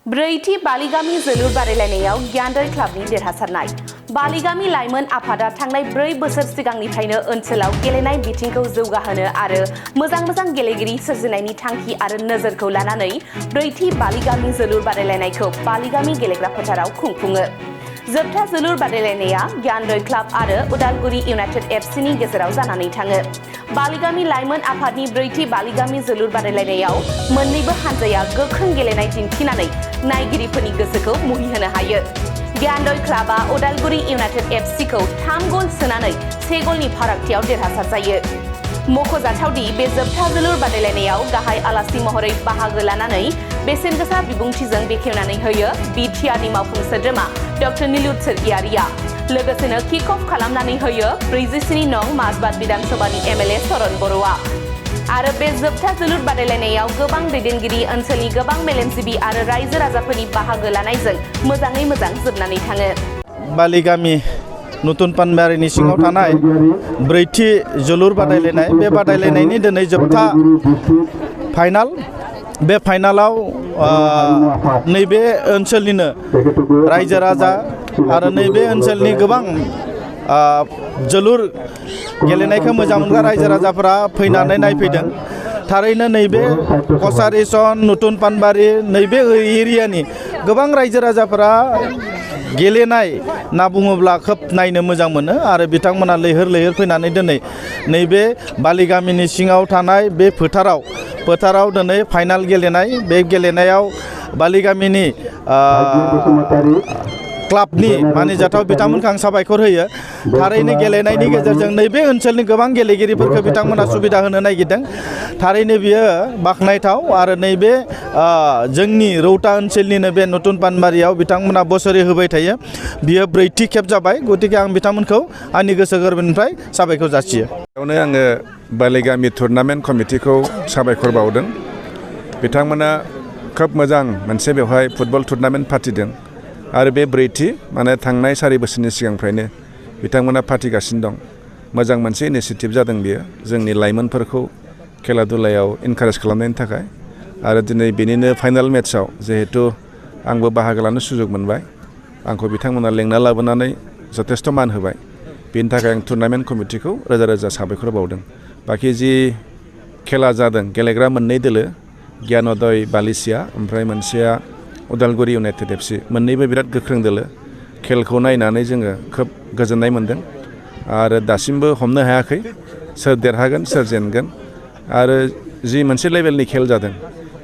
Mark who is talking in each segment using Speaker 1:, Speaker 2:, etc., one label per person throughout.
Speaker 1: ब्रैथि बालिगामि जोलुर बादायलायनायाव गियानदै क्लाबनि देरहासारनाय। बालिगामि लाइमोन आफादा थांनाय 4 बोसोर सिगांनिफ्रायनो ओनसोलाव गेलेनाय बिथिंखौ जौगाहोनो आरो मोजां गेलेगिरि सोरजिनायनि थांखि आरो नोजोरखौ लानानै ब्रैथि बालिगामि जोलुर बादायलायनायखौ बालिगामि गेलेग्रा फोथाराव खुंफुङो। जोबथा जोलुर बादायलायनाया गियानदै क्लाब आरो उदालगुरि इउनाइटेड एफसीनि गेजेराव जानानै थाङो। बालिगामि लाइमोन आफादनि ब्रैथि बालिगामि जोलुर बादायलायनायाव मोन्नैबो हानजाया गोख्रों गेलेनाय दिन्थिनानै नायगिरिफोरनि गोसोखौ मुहिहोनो हायो। गियानदै क्लाबा उदालगुरि इउनाइटेड एफसीखौ 3 गल सोनानै 1 गलनि फारागथियाव देरहासार जायो। मख'जाथावदि बे जोबथा जोलुर बादायलायनायाव गाहाय आलासि महरै बाहागो लानानै बेसेनगोसा बिबुंथिजों बेखेवनानै होयो बिटिआरनि मावफुं सोद्रोमा डक्टर नीलुत सोरगियारिया। लोगोसेनो किक अफ खालामनानै होयो 47 नं माजबाद विधानसभानि एमएलए सरन बर'आ। आरो बे जोबथा जोलुर बादायलायनायाव गोबां दैदेनगिरि ओनसोलनि गोबां मेलेमजिबि आरो रायजो राजाफोरनि बाहागो लानायजों मोजाङै मोजां जोबनानै थाङो।
Speaker 2: बालिगामि नतुन पानबारिनि सिङाव थानाय ब्रैथि जोलुर बादायलायनाय, बे बादायलायनायनि दिनै जोबथा फाइनाल। बे फाइनालाव नैबे ओनसोलनिनो रायजो राजा आरो नैबे ओनसोलनि गोबां जोलुर गेलेनायखौ मोजां मोनग्रा रायजो राजाफोरा फैनानै नायफैदों। थारैनो नैबे कसारी सन, नतुन पानबारि नैबे एरियानि गोबां रायजो राजाफोरा गेलेनाय ना बुङोब्ला खोब नायनो मोजां मोनो आरो बिथांमोना लैहोर फैनानै दिनै नैबे बालिगामिनि सिङाव थानाय बे फोथाराव दिनै फाइनाल गेलेनाय। बे गेलेनायाव बालिगामिनि क्लाबनि मानिजाथाव बिथांमोनखौ आं साबायखर होयो। थारैनो गेलेनायनि गेजेरजों नैबे ओनसोलनि गोबां गेलेगिरिफोरखौ बिथांमोना सुबिदा होनो नागिरदों। थारैनो बियो बाख्नायथाव आरो नैबे जोंनि रौता ओनसोलनिनो बे नतुन पानबारियाव बिथांमोना बोसोरै होबाय थायो। बियो ब्रैथि खेब जाबाय। गतिके आं बिथांमोनखौ आंनि गोसो गोरबोनिफ्राय साबायखर जासियो।
Speaker 3: बेयावनो आङो बालिगामि टुर्नामेन्ट कमिटिखौ साबायखर बावदों। बिथांमोना खोब मोजां मोनसे बेवहाय फुटबल टुर्नामेन्ट फाथिदों आरो बे ब्रैथि थांनाय 4 बोसोरनि सिगांनिफ्रायनो बिथांमोना फाथिगासिनो दं। मोजां मोनसे इनिसिएटिभ जादों बियो जोंनि लाइमोनफोरखौ खेला दुलायाव इनकारेज खालामनायनि थाखाय। आरो दिनै बेनिनो फाइनाल मेट्सआव जिहेतु आंबो बाहागो लानो सुजुग मोनबाय, आंखौ बिथांमोना लेंना लाबोनानै जथेस्थ' मान होबाय। बेनि थाखाय आं टुर्नामेन्ट कमिटिखौ रोजा साबायखर बावदों। बाखि जि खेला जादों, गेलेग्रा 2 दोलो, गियानदै बालिसिया ओमफ्राय मोनसेया उदालगुरि इउनाइटेड एफसी, मोन्नैबो बिराद गोख्रों दोलो। खेलखौ नायनानै जोङो खोब गोजोननाय मोन्दों आरो दासिमबो हमनो हायाखै सोर देरहागोन सोर जेनगोन। आरो जि मोनसे लेभेलनि खेल जादों,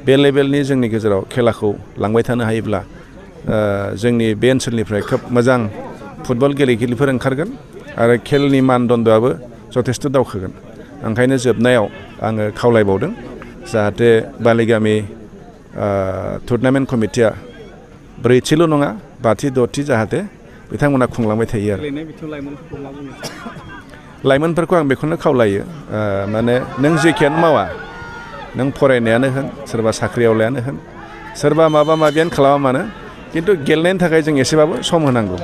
Speaker 3: बे लेभेलनि जोंनि गेजेराव खेलाखौ लांबाय थानो हायोब्ला जोंनि बे ओनसोलनिफ्राय खोब मोजां फुटबल गेलेगिरिफोर ओंखारगोन आरो खेलनि मानदन्द'आबो जथेस्थ' दावखोगोन। ओंखायनो जोबनायाव आङो खावलायबावदों जाहाथे बालिगामि टुर्नामेन्ट कमिटिया 4थिल' नङा 5थि 6थि जाहाथे बिथांमोना खुंलांबाय थायो आरो। लाइमोनफोरखौ आं बेखौनो खावलायो, माने नों जेखियानो मावा, नों फरायनायानो होन, सोरबा साख्रियावलायानो होन, सोरबा माबा माबियानो खालामा मानो, खिन्थु गेलेनायनि थाखाय जों एसेबाबो सम होनांगौ।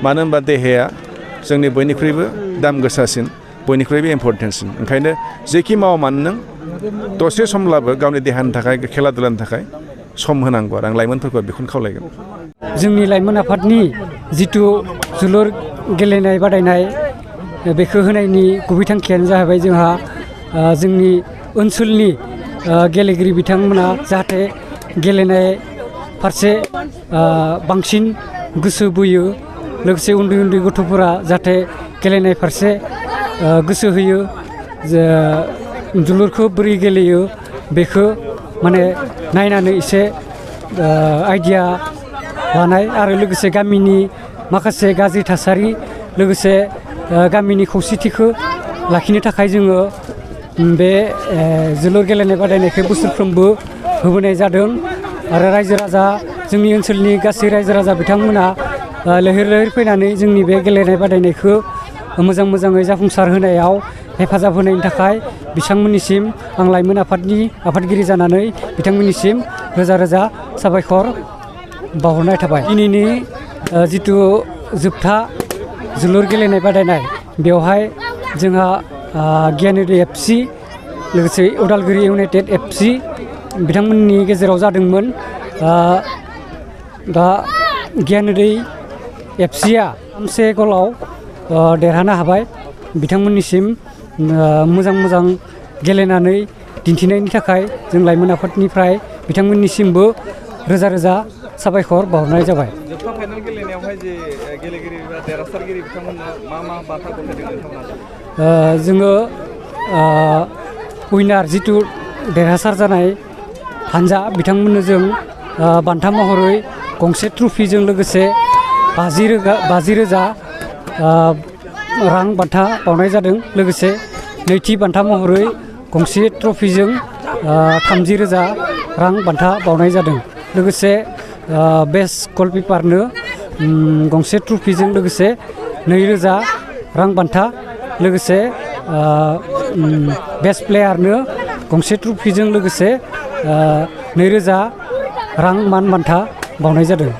Speaker 3: मानो होनबा देहाया जोंनि बयनिख्रुइबो दाम गोसासिन, बयनिख्रुइबो इम्परटेन्टसिन। ओंखायनो जेखि मावा मानो नों दसे समब्लाबो गावनि देहानि थाखाय, खेला दुलानि थाखाय सम होनांगौ आरो आं लाइमोनफोरखौ बेखौनो खावलायगोन।
Speaker 4: जोंनि लाइमोन आफादनि जिथु जोलुर गेलेनाय बादायनाय, बेखौ होनायनि गुबै थांखियानो जाहैबाय जोंहा जोंनि ओनसोलनि गेलेगिरि बिथांमोना जाहाथे गेलेनाय फारसे बांसिन गोसो बोयो, लोगोसे उन्दै गथ'फोरा जाहाथे गेलेनाय फारसे गोसो होयो, जोलुरखौ बोरै गेलेयो बेखौ नायनानै एसे आइडिया लानाय आरो लोगोसे गामिनि माखासे गाज्रि थासारि, लोगोसे गामिनि खौसेथिखौ लाखिनो थाखाय जोङो बे जोलुर गेलेनाय बादायनायखौ बोसोरफ्रोमबो होबोनाय जादों। आरो रायजो राजा, जोंनि ओनसोलनि गासै रायजो राजा बिथांमोना लैहोर फैनानै जोंनि बे गेलेनाय बादायनायखौ मोजाङै जाफुंसार होनायाव हेफाजाब होनायनि थाखाय बिथांमोननिसिम आं लाइमोन आफादनि आफादगिरि जानानै बिथांमोननिसिम रोजा साबायखर बावहरनाय थाबाय। दिनैनि जिथु जोबथा जोलुर गेलेनाय बादायनाय, बेवहाय जोंहा गियानदै एफसी लोगोसे उदालगुरि इउनाइटेड एफसी बिथांमोननि गेजेराव जादोंमोन। दा गियानोदै एफसिआ 3 गलाव देरहानो हाबाय बिथांमोननिसिम मोजां गेलेनानै दिन्थिनायनि थाखाय जों लाइमोन आफादनिफ्राय बिथांमोननिसिमबो रोजा रोजा साबायखर बावहरनाय जाबाय।
Speaker 5: जोबथा फाइनाल गेलेनायावहाय जे गेलेगिरि बा देरहासारगिरि बिथांमोननो मा बान्था गथायदों नोंथांमोना?
Speaker 4: जोङो उइनार जिथु देरहासार जानाय हानजा बिथांमोननो जों बान्था महरै गंसे ट्रफिजों लोगोसे 50,000 रां बान्था बावनाय जादों। लोगोसे नैथि बान्था महरै गंसे ट्रफिजों 30,000 रां बान्था बावनाय जादों। लोगोसे बेस्ट गलकिपारनो गंसे ट्रफिजों लोगोसे 2,000 रां बान्था लोगोसे बेस्ट प्लेयारनो गंसे ट्रफिजों लोगोसे 2,000 रां मान बान्था बावनाय जादों।